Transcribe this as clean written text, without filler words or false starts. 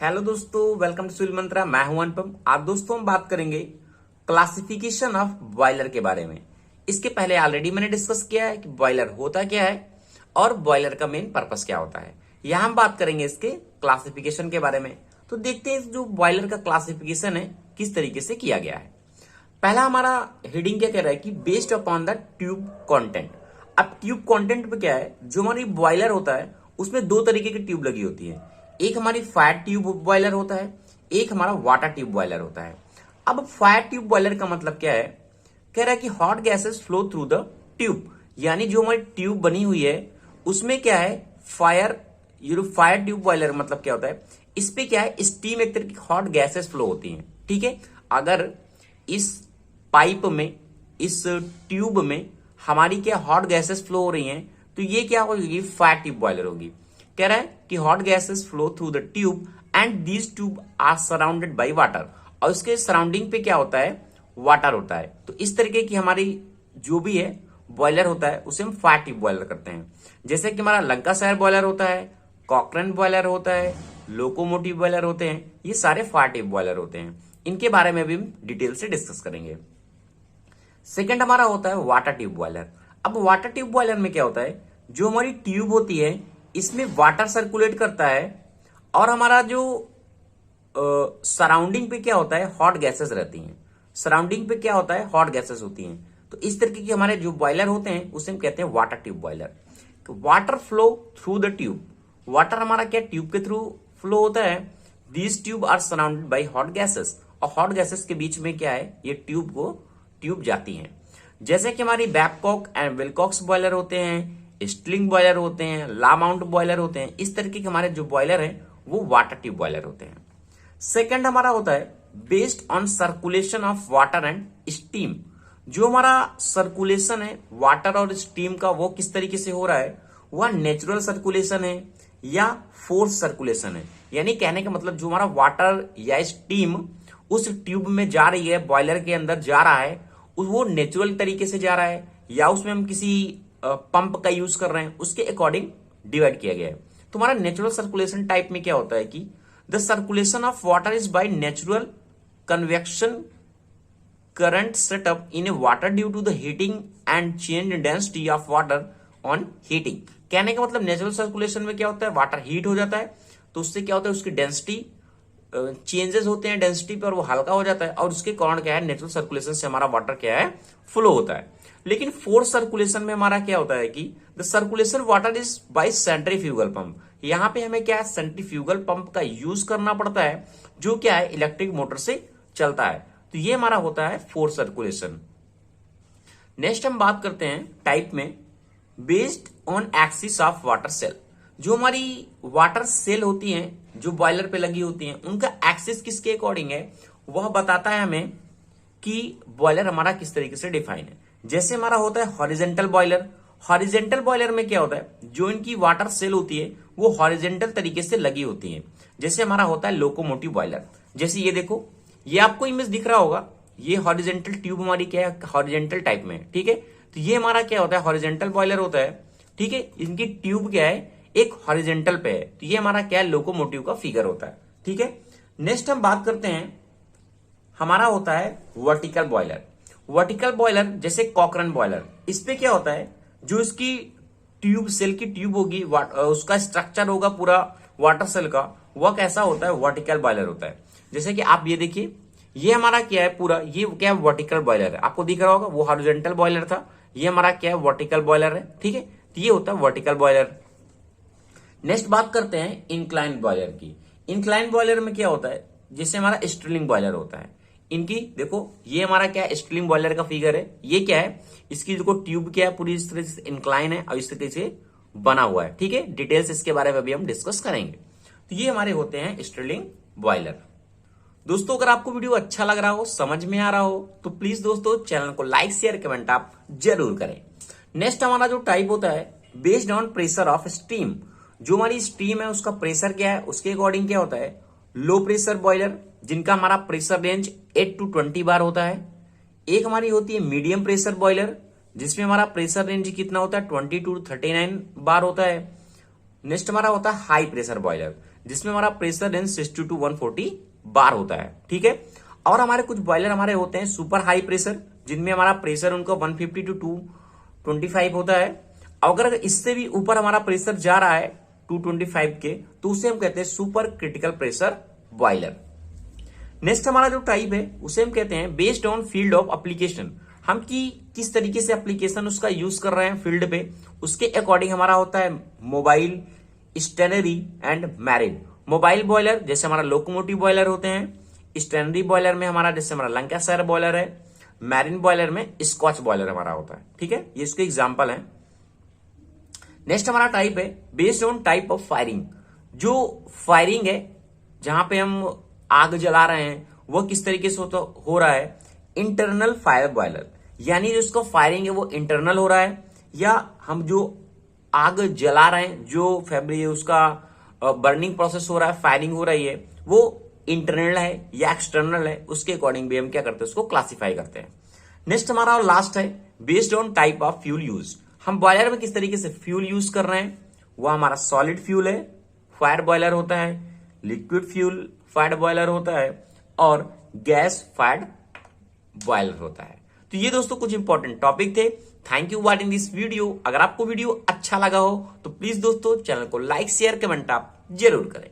Hello दोस्तों, welcome to civil मंत्रा। मैं हूं अनुपम। आज दोस्तों हम बात करेंगे क्लासिफिकेशन ऑफ बॉयलर के बारे में। इसके पहले ऑलरेडी मैंने डिस्कस किया है कि बॉयलर होता क्या है और बॉयलर का मेन पर्पस क्या होता है। यहां हम बात करेंगे इसके क्लासिफिकेशन के बारे में। तो देखते हैं जो बॉयलर का क्लासिफिकेशन है किस तरीके से किया गया है। पहला हमारा हेडिंग क्या कह रहा है कि based upon the tube content. अब ट्यूब कंटेंट पे क्या है, जो हमारी बॉयलर होता है उसमें दो तरीके की ट्यूब लगी होती है। एक हमारी फायर ट्यूब बॉयलर होता है, एक हमारा वाटर ट्यूब बॉयलर होता है। अब फायर ट्यूब बॉयलर का मतलब क्या है, कह रहा है कि hot gases flow through the tube, यानी जो हमारी ट्यूब बनी हुई है उसमें क्या है फायर ट्यूब बॉयलर मतलब क्या होता है, इस पे क्या है स्टीम एक तरह की हॉट गैसेस फ्लो होती हैं। ठीक है, अगर इस पाइप में, इस ट्यूब में हमारी क्या हॉट गैसेस फ्लो हो रही हैं तो ये क्या होगी, फायर ट्यूब बॉयलर होगी। कह रहा है कि hot gases flow through the tube and these tube are surrounded by water, और उसके सराउंडिंग पे क्या होता है, वाटर होता है। तो इस तरीके की हमारी जो भी है बॉयलर होता है उसे हम फायर ट्यूब बॉयलर करते हैं। जैसे कि हमारा लंकाशायर बॉयलर होता है, कॉकरन बॉयलर होता है, लोकोमोटिव बॉयलर होते हैं, ये सारे फायर ट्यूब बॉयलर होते हैं। इनके बारे में भी हम डिटेल से डिस्कस करेंगे। सेकंड हमारा होता है वाटर ट्यूब बॉयलर। अब वाटर ट्यूब बॉयलर में क्या होता है, जो हमारी ट्यूब होती है इसमें वाटर सर्कुलेट करता है और हमारा जो सराउंडिंग पे क्या होता है, हॉट गैसेस रहती हैं। सराउंडिंग पे क्या होता है, हॉट गैसेस होती हैं। तो इस तरीके के हमारे जो बॉयलर होते हैं उसे हम कहते हैं water tube boiler. Water flow through the tube, water हमारा क्या ट्यूब के थ्रू फ्लो होता है। These tube are surrounded by hot gases, और हॉट गैसेस के बीच में क्या है, ये ट्यूब जाती हैं। जैसे कि हमारी बैबकॉक एंड विलकॉक्स बॉयलर होते हैं, स्टिलिंग बॉयलर होते हैं, ला माउंट बॉयलर होते हैं। इस तरीके के हमारे जो बॉयलर हैं वो वाटर ट्यूब बॉयलर होते हैं। सेकंड हमारा होता है based on circulation of water and steam. जो हमारा सर्कुलेशन है वाटर और स्टीम का वो किस तरीके से हो रहा है, वह नेचुरल सर्कुलेशन है या फोर्स सर्कुलेशन है। यानी कहने का मतलब जो हमारा वाटर या स्टीम उस ट्यूब में जा रही है, बॉयलर के अंदर जा रहा है, वो नेचुरल तरीके से जा रहा है या उसमें हम किसी पंप का यूज कर रहे हैं, उसके अकॉर्डिंग डिवाइड किया गया है। तो हमारा नेचुरल सर्कुलेशन टाइप में क्या होता है कि the circulation of water is by natural convection current setup in a water due to the heating and change in density of water on heating. कहने का मतलब नेचुरल सर्कुलेशन में क्या होता है, वाटर हीट हो जाता है तो उससे क्या होता है, उसकी डेंसिटी चेंजेस होते हैं डेंसिटी पर, वो हल्का हो जाता है और उसके कारण क्या है, नेचुरल सर्कुलेशन से हमारा वाटर क्या है, फ्लो होता है। लेकिन फोर्स सर्कुलेशन में हमारा क्या होता है कि the circulation water is bye centrifugal pump. यहां पे हमें क्या है, सेंट्रीफ्यूगल पंप का यूज करना पड़ता है जो क्या है इलेक्ट्रिक मोटर से चलता है। तो ये हमारा होता है फोर्स सर्कुलेशन। नेक्स्ट हम बात करते हैं टाइप में based on axis of water cell. जो हमारी वाटर सेल होती हैं जो बॉयलर पे लगी होती हैं, उनका एक्सिस किसके अकॉर्डिंग है वह बताता है हमें कि बॉयलर हमारा किस तरीके से डिफाइन है। जैसे हमारा होता है हॉरिजेंटल बॉयलर। हॉरिजेंटल बॉयलर में क्या होता है, जो इनकी वाटर सेल होती है वो हॉरिजेंटल तरीके से लगी होती है। जैसे हमारा होता है लोकोमोटिव बॉयलर। जैसे ये देखो, ये आपको इमेज दिख रहा होगा, ये हॉरिजेंटल ट्यूब हमारी क्या है, हॉरिजेंटल टाइप में। ठीक है, तो ये हमारा क्या होता है, हॉरिजेंटल बॉयलर होता है। ठीक है, इनकी ट्यूब क्या है, एक हॉरिजेंटल पे है, तो ये हमारा क्या है, लोकोमोटिव का फिगर होता है। ठीक है, नेक्स्ट हम बात करते हैं, हमारा होता है वर्टिकल बॉयलर। वर्टिकल बॉयलर जैसे कॉकरन बॉयलर, इस पे क्या होता है, जो इसकी ट्यूब सेल की ट्यूब होगी, उसका स्ट्रक्चर होगा पूरा वाटर सेल का, वह कैसा होता है, वर्टिकल बॉयलर होता है। जैसे कि आप ये देखिए, ये हमारा क्या है पूरा, ये क्या है, वर्टिकल बॉयलर है। आपको दिख रहा होगा वो हॉरिजॉन्टल बॉयलर था, ये हमारा क्या है, वर्टिकल बॉयलर है। ठीक है, तो ये होता है वर्टिकल बॉयलर। नेक्स्ट बात करते हैं इंक्लाइन बॉयलर की। इंक्लाइन बॉयलर में क्या होता है, जैसे हमारा स्टिलिंग बॉयलर होता है। इनकी देखो, ये हमारा क्या है, स्टिलिंग बॉयलर का फिगर है। ये क्या है, इसकी देखो ट्यूब क्या है, पूरी इस तरह से इंक्लाइन है और इस तरीके से बना हुआ है। ठीक है, डिटेल्स इसके बारे में भी हम डिस्कस करेंगे। तो ये हमारे होते हैं स्टिलिंग बॉयलर। दोस्तों अगर आपको वीडियो अच्छा लग रहा हो, समझ में आ रहा हो, तो प्लीज दोस्तों चैनल को लाइक शेयर कमेंट आप जरूर करें। नेक्स्ट हमारा जो टाइप होता है based on pressure of steam. जो हमारी स्टीम है उसका प्रेशर क्या है, उसके अकॉर्डिंग क्या होता है, लो प्रेशर बॉयलर जिनका हमारा प्रेशर रेंज 8 to 20 बार होता है। एक हमारी होती है मीडियम प्रेशर बॉयलर जिसमें हमारा प्रेशर रेंज कितना होता है, 20 to 39 बार होता है। नेक्स्ट हमारा होता है हाई प्रेशर बॉयलर जिसमें हमारा प्रेशर रेंज 60 टू 140 बार होता है, ठीक है। और हमारे कुछ बॉयलर हमारे होते हैं सुपर हाई प्रेशर, जिनमें हमारा प्रेशर उनका 150 टू 225 होता है। अगर इससे भी ऊपर हमारा प्रेशर जा रहा है 225 के, तो उसे हम कहते हैं super critical pressure boiler. Next हमारा जो टाइप है उसे हम कहते हैं based on field of application. हम किस तरीके से एप्लीकेशन उसका यूज कर रहे हैं फील्ड पे, उसके अकॉर्डिंग हमारा होता है mobile, stationary and marine. Mobile boiler जैसे हमारा लोकोमोटिव बॉयलर होते हैं, स्टेनरी बॉयलर में हमारा जैसे हमारा लंकाशायर बॉयलर है, मैरिन बॉयलर में स्कॉच बॉयलर हमारा होता है, ठीक है। ये इसके एग्जाम्पल है। नेक्स्ट हमारा टाइप है based on type of firing. जो फायरिंग है जहां पे हम आग जला रहे हैं वो किस तरीके से हो रहा है, इंटरनल फायर बॉयलर, यानी जो उसका फायरिंग है वो इंटरनल हो रहा है, या हम जो आग जला रहे हैं जो फैब्रिक उसका बर्निंग प्रोसेस हो रहा है, फायरिंग हो रही है, वो इंटरनल है या एक्सटर्नल है, उसके अकॉर्डिंग भी हम क्या करते हैं उसको क्लासिफाई करते हैं। नेक्स्ट हमारा लास्ट है based on type of fuel use. हम बॉयलर में किस तरीके से फ्यूल यूज कर रहे हैं, वो हमारा सॉलिड फ्यूल है, फायर बॉयलर होता है, लिक्विड फ्यूल फायर बॉयलर होता है, और गैस फायर्ड बॉयलर होता है। तो ये दोस्तों कुछ इंपॉर्टेंट टॉपिक थे। Thank you watching this video. अगर आपको वीडियो अच्छा लगा हो तो प्लीज दोस्तों चैनल को लाइक शेयर कमेंट आप जरूर करें।